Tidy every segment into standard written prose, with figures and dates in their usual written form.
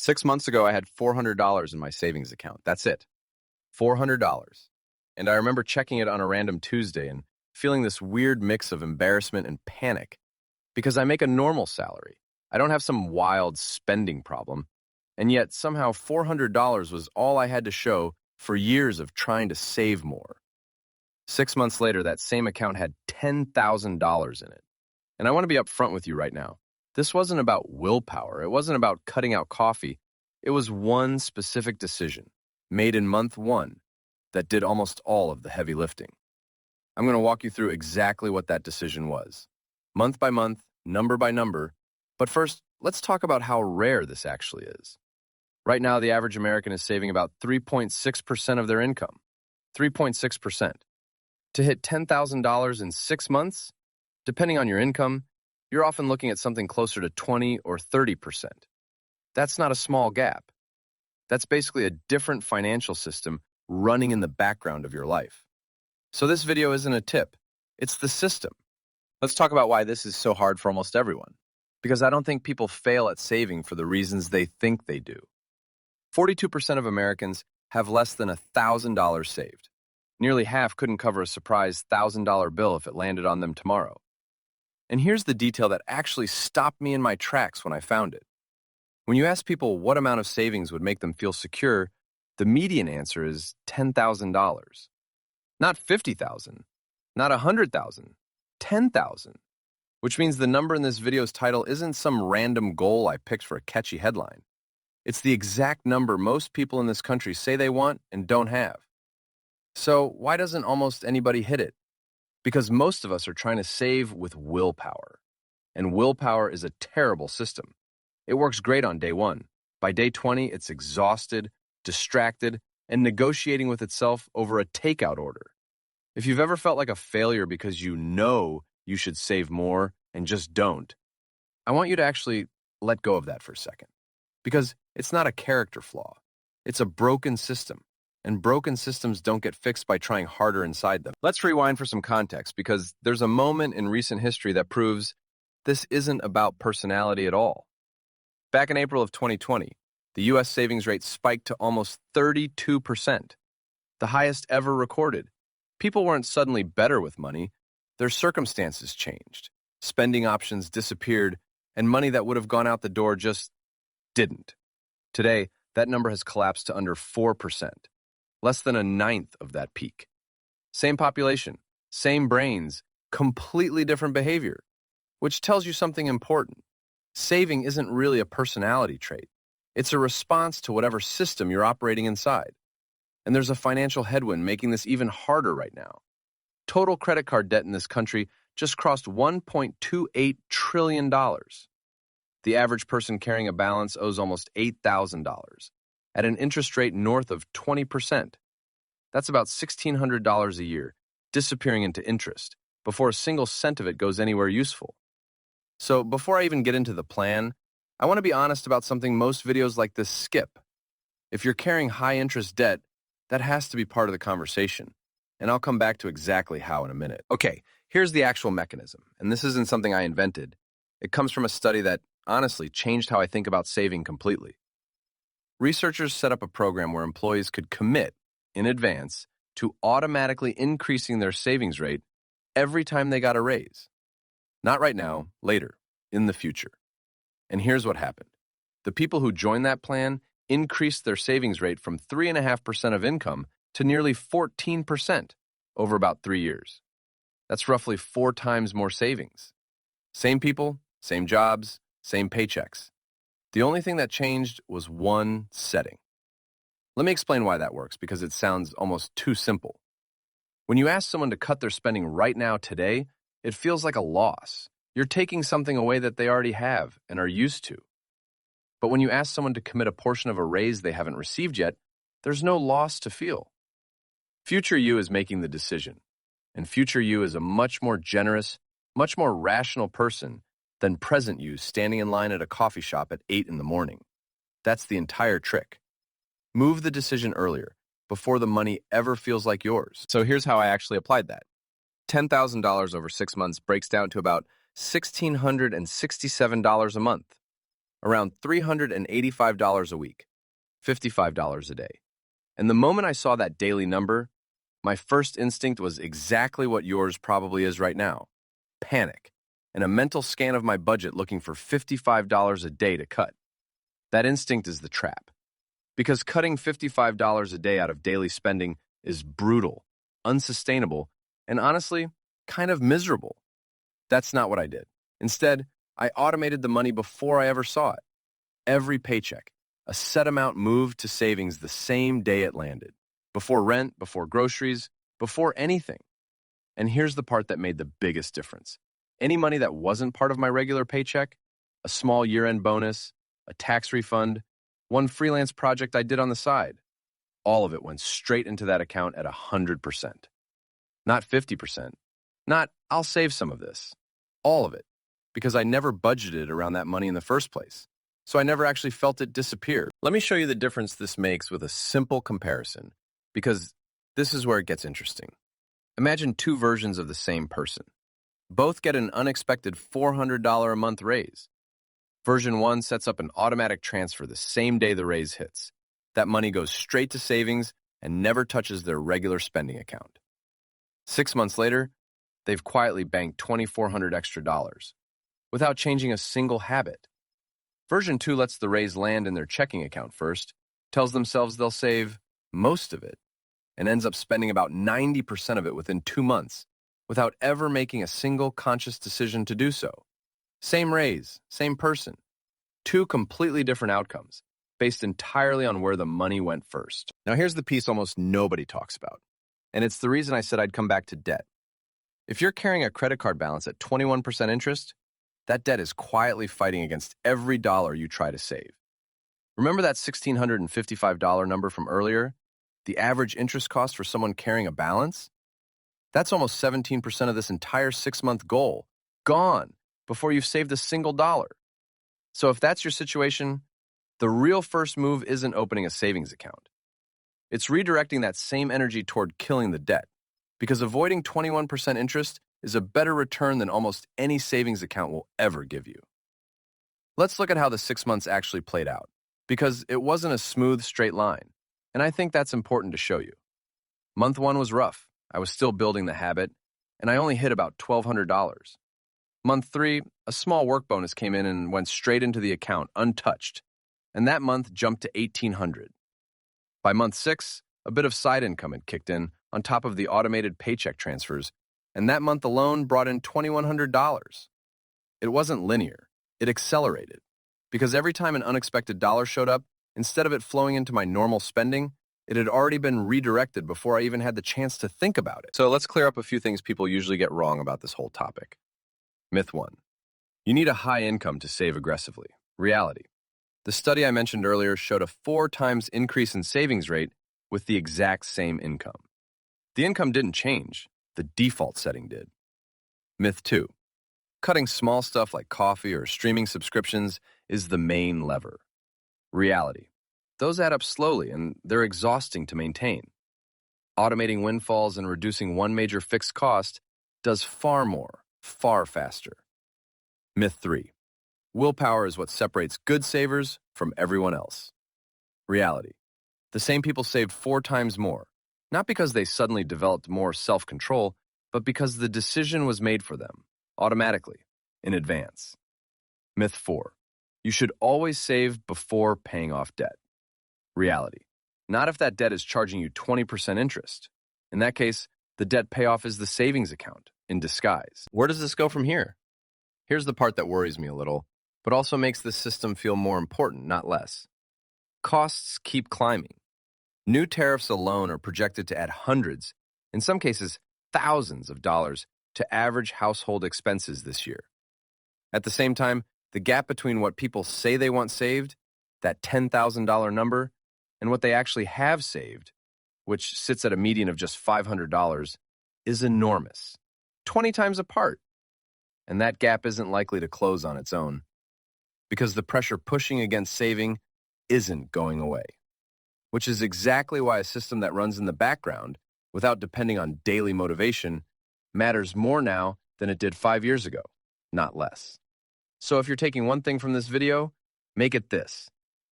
6 months ago, I had $400 in my savings account. That's it. $400. And I remember checking it on a random Tuesday and feeling this weird mix of embarrassment and panic because I make a normal salary. I don't have some wild spending problem. And yet somehow $400 was all I had to show for years of trying to save more. 6 months later, that same account had $10,000 in it. And I want to be upfront with you right now. This wasn't about willpower. It wasn't about cutting out coffee. It was one specific decision made in month one that did almost all of the heavy lifting. I'm going to walk you through exactly what that decision was, month by month, number by number. But first, let's talk about how rare this actually is. Right now, the average American is saving about 3.6% of their income. 3.6%. To hit $10,000 in 6 months, depending on your income, you're often looking at something closer to 20 or 30%. That's not a small gap. That's basically a different financial system running in the background of your life. So this video isn't a tip, it's the system. Let's talk about why this is so hard for almost everyone. Because I don't think people fail at saving for the reasons they think they do. 42% of Americans have less than $1,000 saved. Nearly half couldn't cover a surprise $1,000 bill if it landed on them tomorrow. And here's the detail that actually stopped me in my tracks when I found it. When you ask people what amount of savings would make them feel secure, the median answer is $10,000. Not $50,000, not $100,000, $10,000. Which means the number in this video's title isn't some random goal I picked for a catchy headline. It's the exact number most people in this country say they want and don't have. So why doesn't almost anybody hit it? Because most of us are trying to save with willpower. And willpower is a terrible system. It works great on day 1. By day 20, it's exhausted, distracted, and negotiating with itself over a takeout order. If you've ever felt like a failure because you know you should save more and just don't, I want you to actually let go of that for a second. Because it's not a character flaw. It's a broken system. And broken systems don't get fixed by trying harder inside them. Let's rewind for some context, because there's a moment in recent history that proves this isn't about personality at all. Back in April of 2020, the U.S. savings rate spiked to almost 32%, the highest ever recorded. People weren't suddenly better with money. Their circumstances changed. Spending options disappeared, and money that would have gone out the door just didn't. Today, that number has collapsed to under 4%. Less than a ninth of that peak. Same population, same brains, completely different behavior, which tells you something important. Saving isn't really a personality trait. It's a response to whatever system you're operating inside. And there's a financial headwind making this even harder right now. Total credit card debt in this country just crossed $1.28 trillion. The average person carrying a balance owes almost $8,000. At an interest rate north of 20%. That's about $1,600 a year, disappearing into interest, before a single cent of it goes anywhere useful. So before I even get into the plan, I want to be honest about something most videos like this skip. If you're carrying high-interest debt, that has to be part of the conversation, and I'll come back to exactly how in a minute. Okay, here's the actual mechanism, and this isn't something I invented. It comes from a study that, honestly, changed how I think about saving completely. Researchers set up a program where employees could commit, in advance, to automatically increasing their savings rate every time they got a raise. Not right now, later, in the future. And here's what happened. The people who joined that plan increased their savings rate from 3.5% of income to nearly 14% over about 3 years. That's roughly 4 times more savings. Same people, same jobs, same paychecks. The only thing that changed was one setting. Let me explain why that works, because it sounds almost too simple. When you ask someone to cut their spending right now today, it feels like a loss. You're taking something away that they already have and are used to. But when you ask someone to commit a portion of a raise they haven't received yet, there's no loss to feel. Future you is making the decision, and future you is a much more generous, much more rational person than present you standing in line at a coffee shop at 8 in the morning. That's the entire trick. Move the decision earlier, before the money ever feels like yours. So here's how I actually applied that. $10,000 over 6 months breaks down to about $1,667 a month. around $385 a week, $55 a day. And the moment I saw that daily number, my first instinct was exactly what yours probably is right now: panic, and a mental scan of my budget looking for $55 a day to cut. That instinct is the trap. Because cutting $55 a day out of daily spending is brutal, unsustainable, and honestly, kind of miserable. That's not what I did. Instead, I automated the money before I ever saw it. Every paycheck, a set amount moved to savings the same day it landed. Before rent, before groceries, before anything. And here's the part that made the biggest difference. Any money that wasn't part of my regular paycheck, a small year-end bonus, a tax refund, one freelance project I did on the side, all of it went straight into that account at 100%. Not 50%. Not, I'll save some of this. All of it. Because I never budgeted around that money in the first place. So I never actually felt it disappear. Let me show you the difference this makes with a simple comparison, because this is where it gets interesting. Imagine two versions of the same person. Both get an unexpected $400 a month raise. Version 1 sets up an automatic transfer the same day the raise hits. That money goes straight to savings and never touches their regular spending account. 6 months later, they've quietly banked $2,400 extra without changing a single habit. Version 2 lets the raise land in their checking account first, tells themselves they'll save most of it, and ends up spending about 90% of it within 2 months without ever making a single conscious decision to do so. Same raise, same person. Two completely different outcomes, based entirely on where the money went first. Now here's the piece almost nobody talks about, and it's the reason I said I'd come back to debt. If you're carrying a credit card balance at 21% interest, that debt is quietly fighting against every dollar you try to save. Remember that $1,655 number from earlier? The average interest cost for someone carrying a balance? That's almost 17% of this entire 6-month goal, gone before you've saved a single dollar. So if that's your situation, the real first move isn't opening a savings account. It's redirecting that same energy toward killing the debt, because avoiding 21% interest is a better return than almost any savings account will ever give you. Let's look at how the 6 months actually played out, because it wasn't a smooth, straight line, and I think that's important to show you. Month 1 was rough. I was still building the habit, and I only hit about $1,200. Month 3, a small work bonus came in and went straight into the account, untouched, and that month jumped to $1,800. By month 6, a bit of side income had kicked in on top of the automated paycheck transfers, and that month alone brought in $2,100. It wasn't linear. It accelerated, because every time an unexpected dollar showed up, instead of it flowing into my normal spending, it had already been redirected before I even had the chance to think about it. So let's clear up a few things people usually get wrong about this whole topic. Myth 1. You need a high income to save aggressively. Reality. The study I mentioned earlier showed a 4 times increase in savings rate with the exact same income. The income didn't change. The default setting did. Myth 2. Cutting small stuff like coffee or streaming subscriptions is the main lever. Reality. Those add up slowly, and they're exhausting to maintain. Automating windfalls and reducing one major fixed cost does far more, far faster. Myth 3. Willpower is what separates good savers from everyone else. Reality. The same people saved 4 times more, not because they suddenly developed more self-control, but because the decision was made for them, automatically, in advance. Myth 4. You should always save before paying off debt. Reality. Not if that debt is charging you 20% interest. In that case, the debt payoff is the savings account, in disguise. Where does this go from here? Here's the part that worries me a little, but also makes this system feel more important, not less. Costs keep climbing. New tariffs alone are projected to add hundreds, in some cases thousands of dollars, to average household expenses this year. At the same time, the gap between what people say they want saved, that $10,000 number, and what they actually have saved, which sits at a median of just $500, is enormous, 20 times apart. And that gap isn't likely to close on its own, because the pressure pushing against saving isn't going away, which is exactly why a system that runs in the background, without depending on daily motivation, matters more now than it did 5 years ago, not less. So if you're taking one thing from this video, Make it this.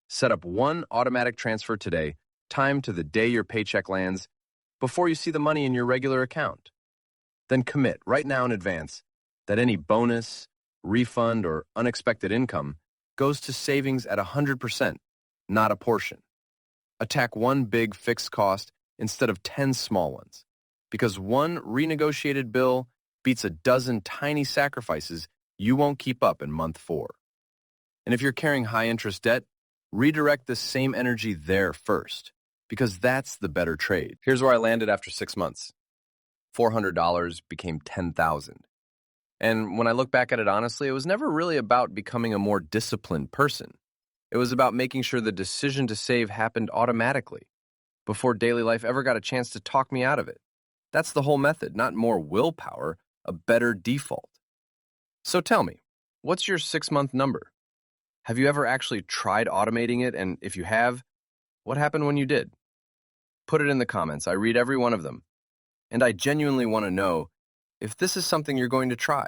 Set up one automatic transfer today, timed to the day your paycheck lands, before you see the money in your regular account. Then commit right now in advance that any bonus, refund, or unexpected income goes to savings at 100%, not a portion. Attack one big fixed cost instead of 10 small ones, because one renegotiated bill beats a dozen tiny sacrifices you won't keep up in month 4. And if you're carrying high-interest debt, redirect the same energy there first, because that's the better trade. Here's where I landed after 6 months. $400 became $10,000. And when I look back at it honestly, it was never really about becoming a more disciplined person. It was about making sure the decision to save happened automatically, before daily life ever got a chance to talk me out of it. That's the whole method, not more willpower, a better default. So tell me, what's your 6-month number? Have you ever actually tried automating it? And if you have, what happened when you did? Put it in the comments. I read every one of them. And I genuinely want to know if this is something you're going to try.